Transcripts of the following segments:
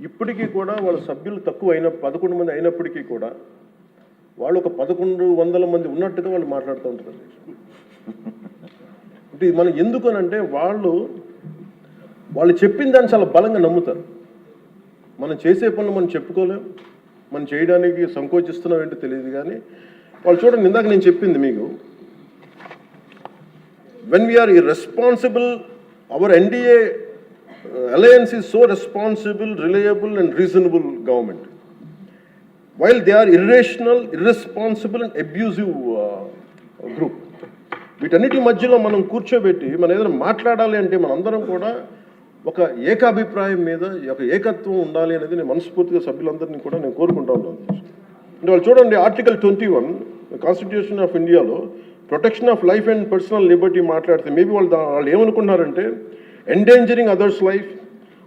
ఇప్పటికీ కూడా వాళ్ళ సభ్యులు తక్కువ 11 మంది అయినప్పటికీ కూడా వాళ్ళు ఒక 1100 మంది ఉన్నట్టుగా వాళ్ళు మాట్లాడుతూ ఉంటారు అధ్యక్ష. అంటే ఇది మనం ఎందుకనంటే వాళ్ళు చెప్పిన దాన్ని చాలా బలంగా నమ్ముతారు. మనం చేసే పనులు మనం చెప్పుకోలేం, మనం చేయడానికి సంకోచిస్తున్నాం ఏంటో తెలియదు. కానీ వాళ్ళు చూడండి, ఇందాక నేను చెప్పింది మీకు, when we are irresponsible, our NDA alliance is so responsible, reliable and reasonable government, while they are irrational, irresponsible and abusive group. వీటన్నిటి మధ్యలో మనం కూర్చోబెట్టి మనం ఏదైనా మాట్లాడాలి అంటే మనందరం కూడా ఒక ఏకాభిప్రాయం మీద ఒక ఏకత్వం ఉండాలి అనేది నేను మనస్ఫూర్తిగా సభ్యులందరినీ కూడా నేను కోరుకుంటా ఉంటాను. అంటే వాళ్ళు చూడండి, ఆర్టికల్ 21 కాన్స్టిట్యూషన్ ఆఫ్ ఇండియాలో protection of life and personal liberty మాట్లాడితే మేబీ వాళ్ళు ఏమనుకున్నారంటే endangering others life,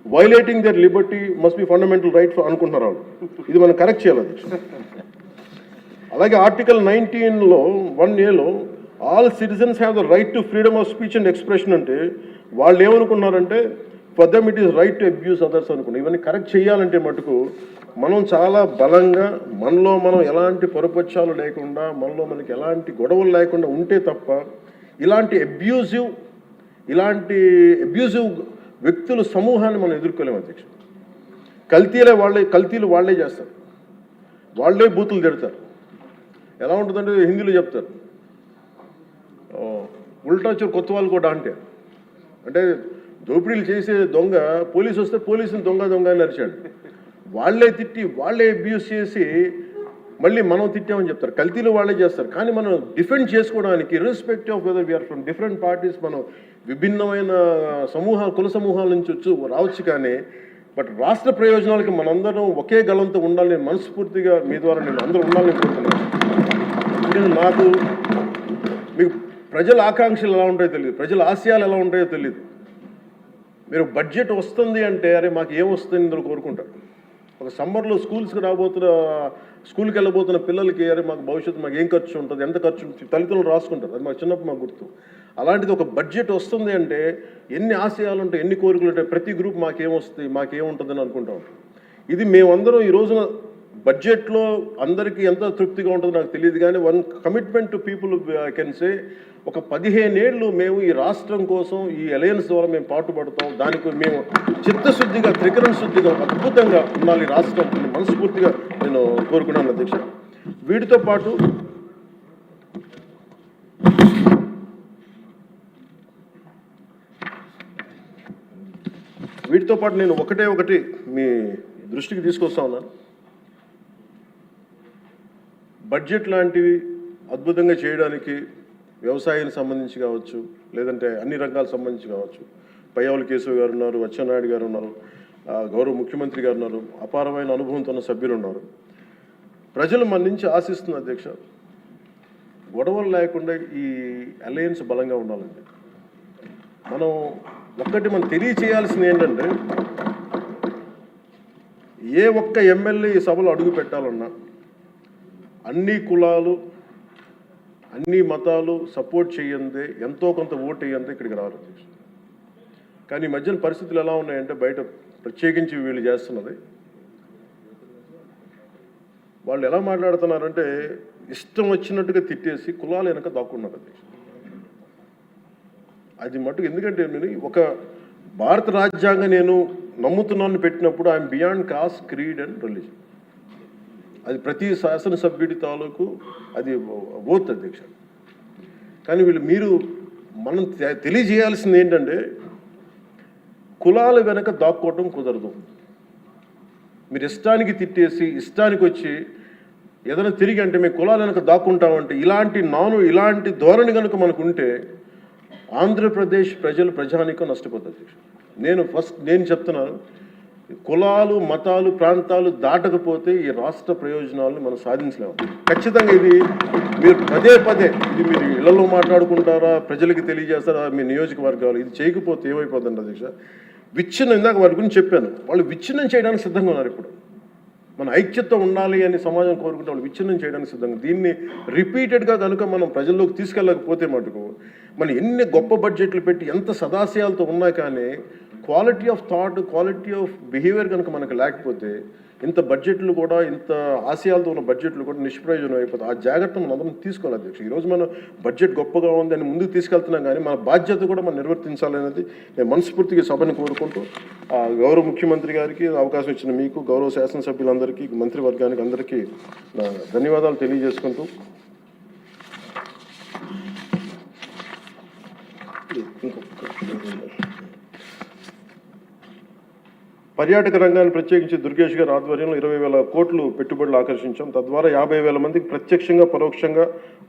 violating their liberty must be fundamental right అనుకుంటున్నారు వాళ్ళు. ఇది మనం కరెక్ట్ చేయాలి అధ్యక్ష. అలాగే ఆర్టికల్ 19లో 1A all citizens have the right to freedom of speech and expression అంటే వాళ్ళు ఏమనుకున్నారంటే for them it is right to abuse others అనుకున్నారు. ఇవన్నీ కరెక్ట్ చేయాలంటే మటుకు మనం చాలా బలంగా మనలో మనం ఎలాంటి పొరపక్షాలు లేకుండా, మనలో మనకి ఎలాంటి గొడవలు లేకుండా ఉంటే తప్ప ఇలాంటి అబ్యూజివ్ వ్యక్తుల సమూహాన్ని మనం ఎదుర్కోలేము అధ్యక్ష. కల్తీలు వాళ్ళే చేస్తారు, వాళ్ళే బూతులు తిడతారు. ఎలా ఉంటుందంటే హిందీలో చెప్తారు, ఉల్టా చోరు కొత్త వాళ్ళు కూడా అంటే దోపిడీలు చేసే దొంగ పోలీసు వస్తే పోలీసుని దొంగ అని అరిచాడు. వాళ్ళే తిట్టి వాళ్ళే అబ్యూస్ చేసి మళ్ళీ మనం తిట్టామని చెప్తారు. కల్తీలు వాళ్ళే చేస్తారు. కానీ మనం డిఫెండ్ చేసుకోవడానికి irrespective of whether we are from different parties, మనం విభిన్నమైన కుల సమూహాల నుంచి రావచ్చు. కానీ బట్ రాష్ట్ర ప్రయోజనాలకి మనందరం ఒకే గళంతో ఉండాలని మనస్ఫూర్తిగా మీ ద్వారా నేను అందరూ ఉండాలని కోరుతున్నాను. నాకు మీకు ప్రజల ఆకాంక్షలు ఎలా ఉంటాయో తెలియదు, ప్రజల ఆశయాలు ఎలా ఉంటాయో తెలియదు. మీరు బడ్జెట్ వస్తుంది అంటే అరే మాకు ఏం వస్తుంది ఇందులో కోరుకుంటారు. ఒక సమ్మర్లో స్కూల్కి వెళ్ళబోతున్న పిల్లలకి అరే మాకు భవిష్యత్తు మాకు ఏం ఖర్చు ఉంటుంది, ఎంత ఖర్చు తల్లిదండ్రులు రాసుకుంటారు. అది మాకు చిన్నప్పుడు మాకు గుర్తు. అలాంటిది ఒక బడ్జెట్ వస్తుంది అంటే ఎన్ని ఆశయాలు ఉంటాయి, ఎన్ని కోరికలు ఉంటాయి, ప్రతి గ్రూప్ మాకేమొస్తుంది మాకేముంటుందని అనుకుంటా ఉంటాం. ఇది మేమందరం ఈ రోజున బడ్జెట్లో అందరికీ ఎంత తృప్తిగా ఉంటుందో నాకు తెలియదు. కానీ one commitment to people I can say, ఒక 15 ఏళ్ళు మేము ఈ రాష్ట్రం కోసం ఈ అలయన్స్ ద్వారా మేము పాటుపడతాం. దానికి మేము చిత్తశుద్ధిగా త్రికరణ శుద్ధిగా అద్భుతంగా ఉండాలి రాష్ట్రం మనస్ఫూర్తిగా నేను కోరుకున్నాను అధ్యక్ష. వీటితో పాటు నేను ఒకటి మీ దృష్టికి తీసుకొస్తా ఉన్నాను. బడ్జెట్ లాంటివి అద్భుతంగా చేయడానికి వ్యవసాయానికి సంబంధించి కావచ్చు, లేదంటే అన్ని రంగాలకు సంబంధించి కావచ్చు, పయ్యావుల కేశవ్ గారు ఉన్నారు, అచ్చెన్నాయుడు గారు ఉన్నారు, గౌరవ ముఖ్యమంత్రి గారు ఉన్నారు, అపారమైన అనుభవంతో ఉన్న సభ్యులు ఉన్నారు. ప్రజలు మన నుంచి ఆశిస్తున్న అధ్యక్ష, గొడవలు లేకుండా ఈ అలయన్స్ బలంగా ఉండాలండి. మనం తెలియచేయాల్సింది ఏంటంటే, ఏ ఒక్క ఎమ్మెల్యే ఈ సభలో అడుగు పెట్టాలన్నా అన్ని కులాలు అన్ని మతాలు సపోర్ట్ చేయందే, ఎంతో కొంత ఓటు వేయందే ఇక్కడికి రారు. కానీ ఈ మధ్యన పరిస్థితులు ఎలా ఉన్నాయంటే, బయట ప్రత్యేకించి వీళ్ళు చేస్తున్నది, వాళ్ళు ఎలా మాట్లాడుతున్నారంటే ఇష్టం వచ్చినట్టుగా తిట్టేసి కులాలు వెనక దాక్కున్నారు. అది మటుకు ఎందుకంటే నేను ఒక భారత రాజ్యాంగం నేను నమ్ముతున్నాను పెట్టినప్పుడు I'm beyond cost, creed and religion. అది ప్రతి శాసనసభ్యుడి తాలూకు అది ఓత్ అధ్యక్ష. కానీ మనం తెలియజేయాల్సింది ఏంటంటే, కులాల వెనక దాక్కోవటం కుదరదు. మీరు ఇష్టానికి తిట్టేసి ఇష్టానికి వచ్చి ఏదైనా తిరిగి అంటే మేము కులాల వెనక దాక్కుంటామంటే ఇలాంటి ధోరణి కనుక మనకు ఉంటే ఆంధ్రప్రదేశ్ ప్రజానీకం నష్టపోతుంది. నేను చెప్తున్నాను, కులాలు మతాలు ప్రాంతాలు దాటకపోతే ఈ రాష్ట్ర ప్రయోజనాలను మనం సాధించలేము. ఖచ్చితంగా ఇది మీరు పదే ఇది మీరు ఇళ్లలో మాట్లాడుకుంటారా, ప్రజలకి తెలియజేస్తారా, మీ నియోజకవర్గాలు ఇది చేయకపోతే ఏమైపోతుంది అధ్యక్ష? ఇందాక వారి గురించి చెప్పాను, వాళ్ళు విచ్ఛిన్నం చేయడానికి సిద్ధంగా ఉన్నారు. ఇప్పుడు మన ఐక్యత ఉండాలి అని సమాజం కోరుకుంటే వాళ్ళు విచ్ఛిన్నం చేయడానికి సిద్ధంగా. దీన్ని రిపీటెడ్గా కనుక మనం ప్రజల్లోకి తీసుకెళ్ళకపోతే మటుకు మనం ఎన్ని గొప్ప బడ్జెట్లు పెట్టి ఎంత సదాశయాలతో ఉన్నా కానీ quality of thought, quality of behaviour కనుక మనకు లేకపోతే ఇంత బడ్జెట్లు కూడా, ఇంత ఆశయాలతో ఉన్న బడ్జెట్లు కూడా నిష్ప్రయోజనం అయిపోతాయి. ఆ జాగ్రత్త మనం అందరం తీసుకోవాలి అధ్యక్ష. ఈరోజు మన బడ్జెట్ గొప్పగా ఉంది అని ముందుకు తీసుకెళ్తున్నాం, కానీ మన బాధ్యత కూడా మనం నిర్వర్తించాలనేది నేను మనస్ఫూర్తిగా సభని కోరుకుంటూ, గౌరవ ముఖ్యమంత్రి గారికి అవకాశం ఇచ్చిన మీకు, గౌరవ శాసనసభ్యులందరికీ, మంత్రివర్గానికి అందరికీ నా ధన్యవాదాలు తెలియజేసుకుంటూ, పర్యాటక రంగాన్ని ప్రత్యేకించి దుర్గేష్ గారి ఆధ్వర్యంలో 20,000 కోట్లు పెట్టుబడులు ఆకర్షించాం. తద్వారా 50,000 మందికి ప్రత్యక్షంగా పరోక్షంగా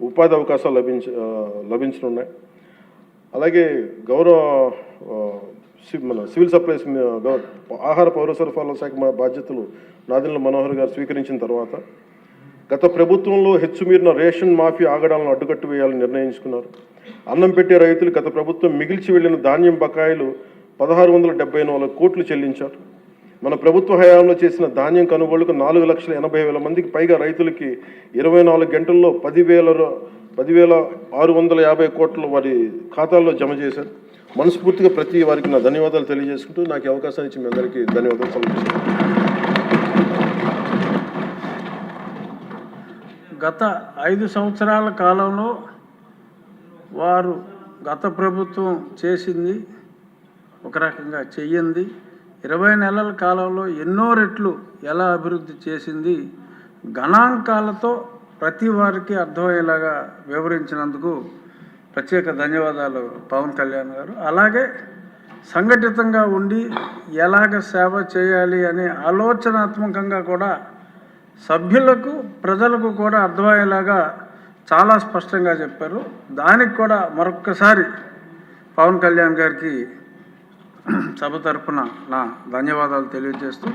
ఉపాధి అవకాశాలు లభించనున్నాయి. అలాగే గౌరవ మన సివిల్ సప్లైస్ ఆహార పౌర సరఫరాల శాఖ బాధ్యతలు నాదెండ్ల మనోహర్ గారు స్వీకరించిన తర్వాత గత ప్రభుత్వంలో హెచ్చుమీరిన రేషన్ మాఫీ ఆగడాలను అడ్డుకట్టు వేయాలని నిర్ణయించుకున్నారు. అన్నం పెట్టే రైతులు గత ప్రభుత్వం మిగిల్చి వెళ్లిన ధాన్యం బకాయిలు 1,674 కోట్లు చెల్లించారు. మన ప్రభుత్వ హయాంలో చేసిన ధాన్యం కొనుగోలుకు 4,80,000 మందికి పైగా రైతులకి 24 గంటల్లో 10,650 కోట్లు వారి ఖాతాల్లో జమ చేశారు. మనస్ఫూర్తిగా ప్రతి వారికి నా ధన్యవాదాలు తెలియజేసుకుంటూ, నాకు అవకాశం ఇచ్చి మీ అందరికీ ధన్యవాదాలు సమర్పిస్తున్నాను. గత 5 సంవత్సరాల కాలంలో వారు గత ప్రభుత్వం చేసింది ఒక రకంగా చెయ్యింది, 20 నెలల కాలంలో ఎన్నో రెట్లు ఎలా అభివృద్ధి చేసింది గణాంకాలతో ప్రతి వారికి అర్థమయ్యేలాగా వివరించినందుకు ప్రత్యేక ధన్యవాదాలు పవన్ కళ్యాణ్ గారు. అలాగే సంఘటితంగా ఉండి ఎలాగ సేవ చేయాలి అనే ఆలోచనాత్మకంగా కూడా సభ్యులకు, ప్రజలకు కూడా అర్థమయ్యేలాగా చాలా స్పష్టంగా చెప్పారు. దానికి కూడా మరొక్కసారి పవన్ కళ్యాణ్ గారికి సభ తరపున నా ధన్యవాదాలు తెలియజేస్తూ